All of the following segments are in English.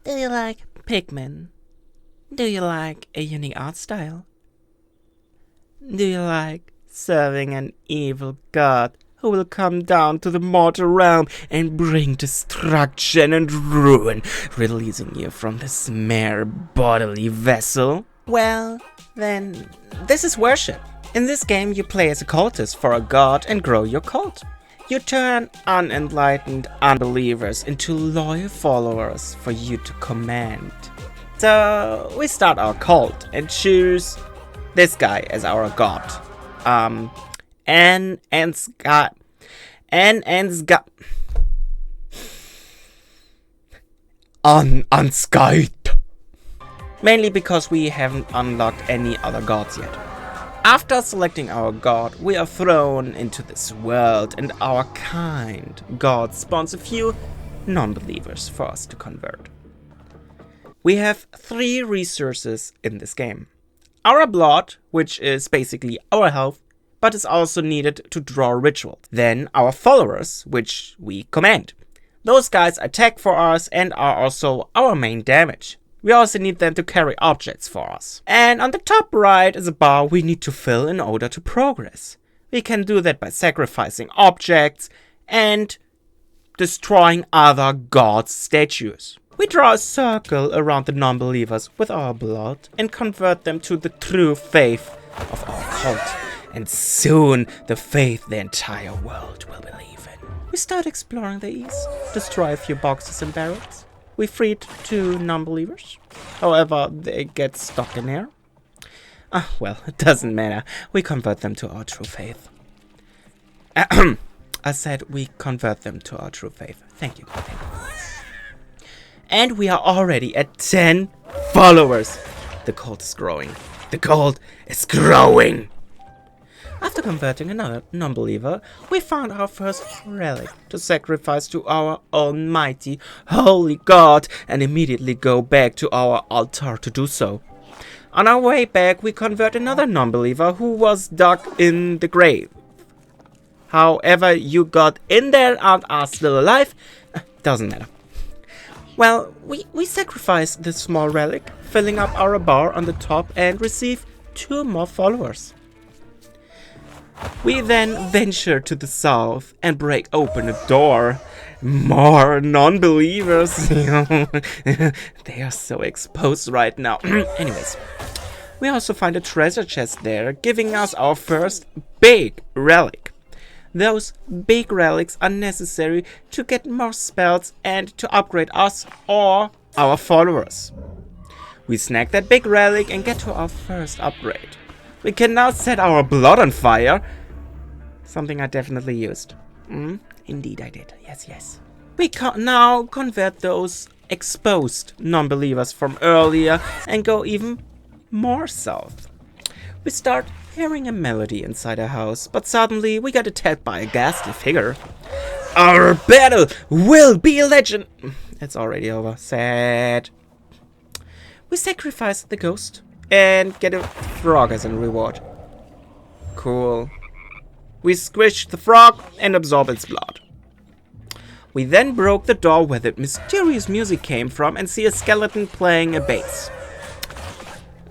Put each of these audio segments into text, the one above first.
Do you like Pikmin? Do you like a unique art style? Do you like serving an evil god who will come down to the mortal realm and bring destruction and ruin, releasing you from this mere bodily vessel? Well, then, this is worship. In this game, you play as a cultist for a god and grow your cult. You turn unenlightened unbelievers into loyal followers for you to command. So, we start our cult and choose this guy as our god. Unscathed. Mainly because we haven't unlocked any other gods yet. After selecting our god, we are thrown into this world and our kind god spawns a few non-believers for us to convert. We have 3 resources in this game. Our blood, which is basically our health, but is also needed to draw rituals. Then our followers, which we command. Those guys attack for us and are also our main damage. We also need them to carry objects for us. And on the top right is a bar we need to fill in order to progress. We can do that by sacrificing objects and destroying other gods' statues. We draw a circle around the non-believers with our blood and convert them to the true faith of our cult. And soon the faith the entire world will believe in. We start exploring the east, destroy a few boxes and barrels. We freed 2 non-believers. However, they get stuck in here. Well, it doesn't matter. We convert them to our true faith. I said we convert them to our true faith. Thank you. And we are already at 10 followers. The cult is growing. The cult is growing. After converting another non-believer, we found our first relic to sacrifice to our almighty, holy god and immediately go back to our altar to do so. On our way back, we convert another non-believer who was dug in the grave. However you got in there and are still alive, doesn't matter. Well, we sacrifice this small relic, filling up our bar on the top and receive 2 more followers. We then venture to the south and break open a door. More non-believers. They are so exposed right now. Anyways, we also find a treasure chest there, giving us our first big relic. Those big relics are necessary to get more spells and to upgrade us or our followers. We snag that big relic and get to our first upgrade. We can now set our blood on fire. Something I definitely used. Indeed I did. Yes. We can now convert those exposed non-believers from earlier and go even more south. We start hearing a melody inside a house, but suddenly we get attacked by a ghastly figure. Our battle will be a legend. It's already over. Sad. We sacrifice the ghost and get a frog as a reward. Cool. We squish the frog and absorb its blood. We then broke the door where the mysterious music came from and see a skeleton playing a bass.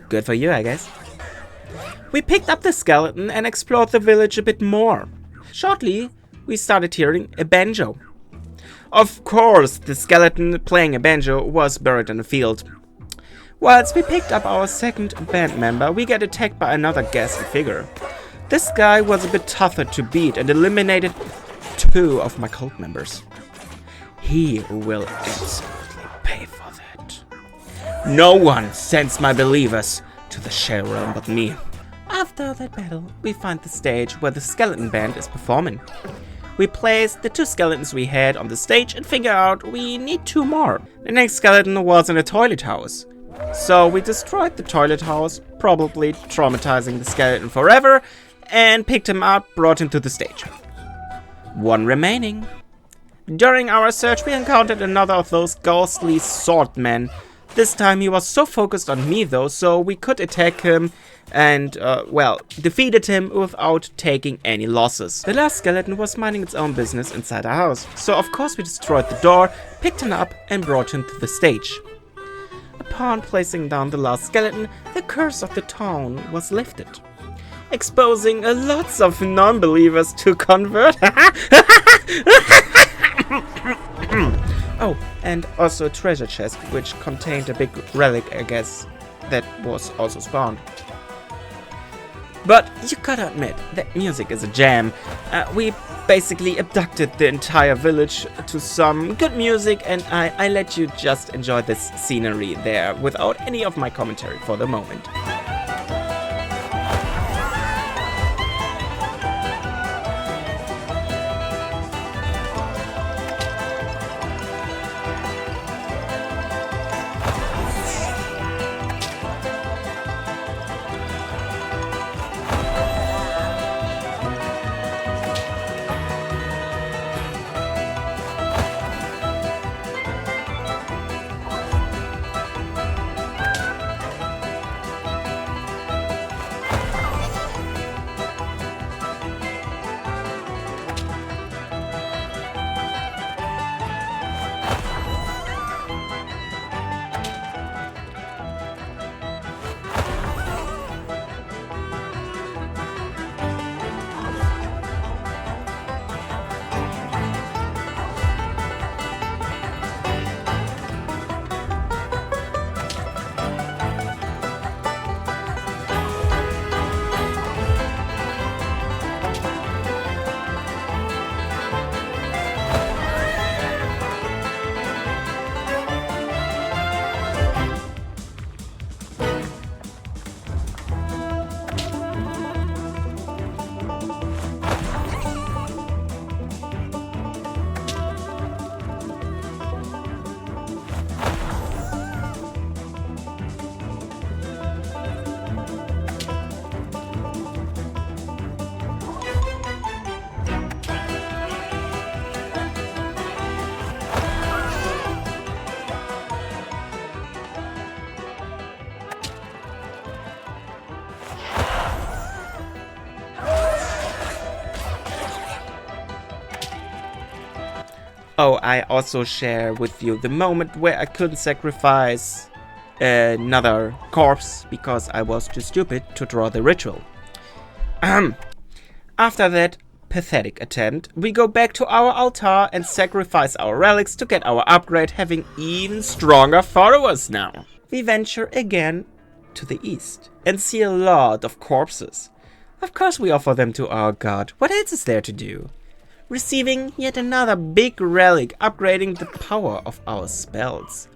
Good for you, I guess. We picked up the skeleton and explored the village a bit more. Shortly, we started hearing a banjo. Of course, the skeleton playing a banjo was buried in a field. Whilst we picked up our second band member, we get attacked by another ghastly figure. This guy was a bit tougher to beat and eliminated 2 of my cult members. He will absolutely pay for that. No one sends my believers to the Shell Realm but me. After that battle, we find the stage where the skeleton band is performing. We place the 2 skeletons we had on the stage and figure out we need 2 more. The next skeleton was in a toilet house. So we destroyed the toilet house, probably traumatizing the skeleton forever, and picked him up, brought him to the stage. 1 remaining. During our search, we encountered another of those ghostly swordmen. This time he was so focused on me though, so we could attack him and, defeated him without taking any losses. The last skeleton was minding its own business inside our house, so of course we destroyed the door, picked him up and brought him to the stage. upon placing down the last skeleton, the curse of the town was lifted, exposing lots of non-believers to convert. Oh, and also a treasure chest, which contained a big relic, I guess, that was also spawned. But you gotta admit, that music is a jam. We basically abducted the entire village to some good music, and I let you just enjoy this scenery there without any of my commentary for the moment. Oh, I also share with you the moment where I couldn't sacrifice another corpse because I was too stupid to draw the ritual. After that pathetic attempt, we go back to our altar and sacrifice our relics to get our upgrade, having even stronger followers now. We venture again to the east and see a lot of corpses. Of course we offer them to our god. What else is there to do? Receiving yet another big relic, upgrading the power of our spells.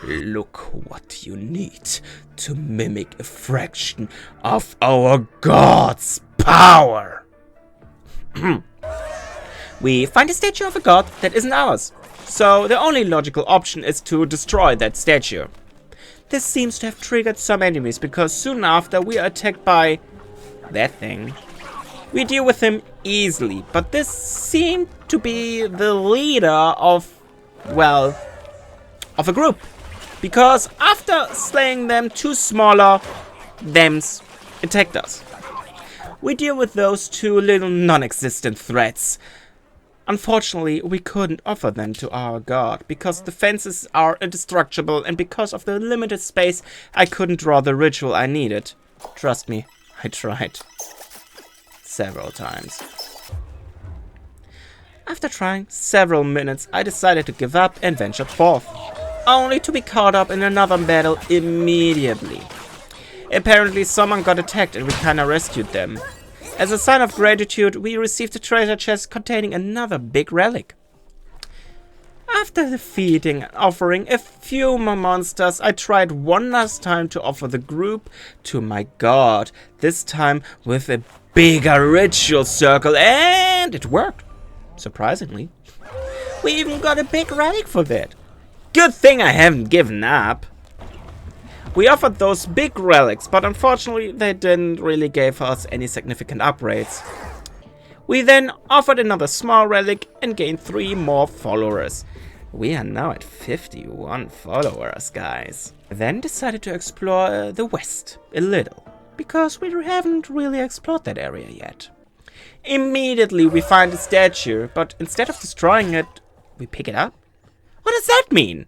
Look what you need to mimic a fraction of our god's power. We find a statue of a god that isn't ours, so the only logical option is to destroy that statue. This seems to have triggered some enemies, because soon after we are attacked by that thing. We deal with him easily, but this seemed to be the leader of, well, of a group. Because after slaying them, two smaller thems attacked us. We deal with those two little non-existent threats. Unfortunately, we couldn't offer them to our god, because the fences are indestructible, and because of the limited space, I couldn't draw the ritual I needed. Trust me, I tried. Several times. After trying several minutes, I decided to give up and ventured forth, only to be caught up in another battle immediately. Apparently someone got attacked and we kinda rescued them. As a sign of gratitude, we received a treasure chest containing another big relic. After defeating and offering a few more monsters, I tried one last time to offer the group to my god, this time with a bigger ritual circle, and it worked, surprisingly. We even got a big relic for that. Good thing I haven't given up. We offered those big relics, but unfortunately they didn't really give us any significant upgrades. We then offered another small relic and gained 3 more followers. We are now at 51 followers, guys. Then decided to explore the west a little, because we haven't really explored that area yet. Immediately we find a statue, but instead of destroying it, we pick it up? What does that mean?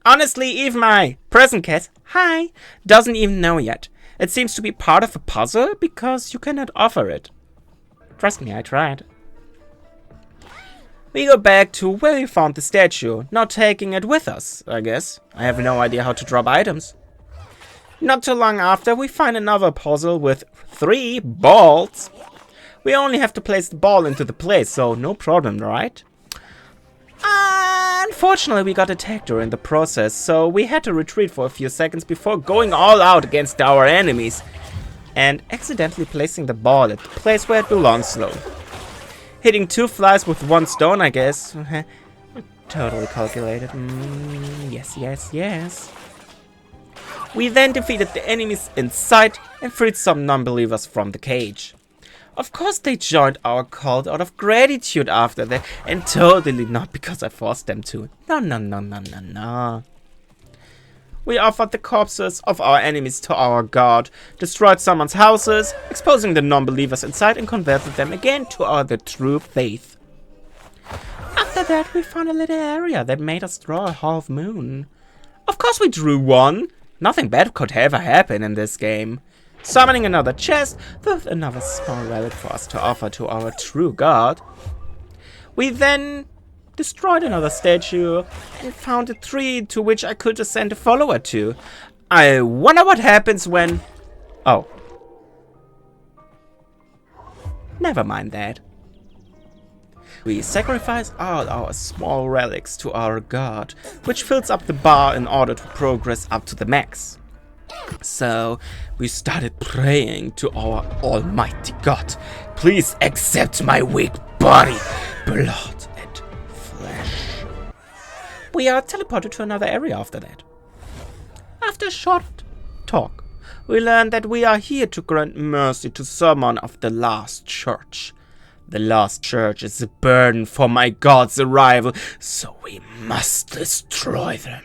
Honestly, even my present cat, hi, doesn't even know yet. It seems to be part of a puzzle because you cannot offer it. Trust me, I tried. We go back to where we found the statue, not taking it with us, I guess. I have no idea how to drop items. Not too long after, we find another puzzle with 3 balls. We only have to place the ball into the place, so no problem, right? Unfortunately, we got attacked during the process, so we had to retreat for a few seconds before going all out against our enemies and accidentally placing the ball at the place where it belongs though. Hitting 2 flies with 1 stone, I guess. Totally calculated. Yes, yes, yes. We then defeated the enemies inside and freed some non-believers from the cage. Of course they joined our cult out of gratitude after that, and totally not because I forced them to. No, no, no, no, no, no. We offered the corpses of our enemies to our god, destroyed someone's houses, exposing the non-believers inside and converted them again to the true faith. After that we found a little area that made us draw a half moon. Of course we drew one. Nothing bad could ever happen in this game. Summoning another chest with another small relic for us to offer to our true god. We then destroyed another statue and found a tree to which I could just send a follower to. I wonder what happens when... Oh. Never mind that. We sacrifice all our small relics to our god, which fills up the bar in order to progress up to the max. So, we started praying to our almighty god. Please accept my weak body, blood and flesh. We are teleported to another area after that. After a short talk, we learn that we are here to grant mercy to someone of the last church. The last church is a burden for my god's arrival, so we must destroy them.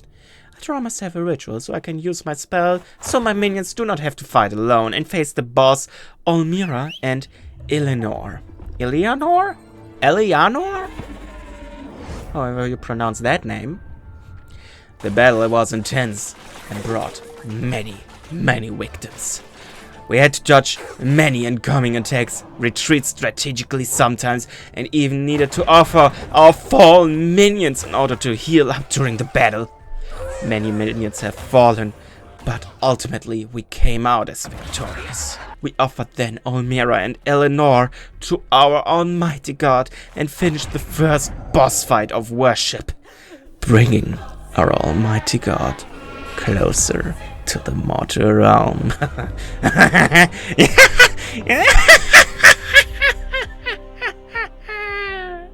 I draw myself a ritual so I can use my spell, so my minions do not have to fight alone and face the boss, Olmira and Eleanor. Eleanor? Eleanor? However you pronounce that name. The battle was intense and brought many, many victims. We had to dodge many incoming attacks, retreat strategically sometimes, and even needed to offer our fallen minions in order to heal up during the battle. Many minions have fallen, but ultimately we came out as victorious. We offered then Olmira and Eleanor to our almighty god and finished the first boss fight of worship, bringing our almighty god closer to the mortal realm.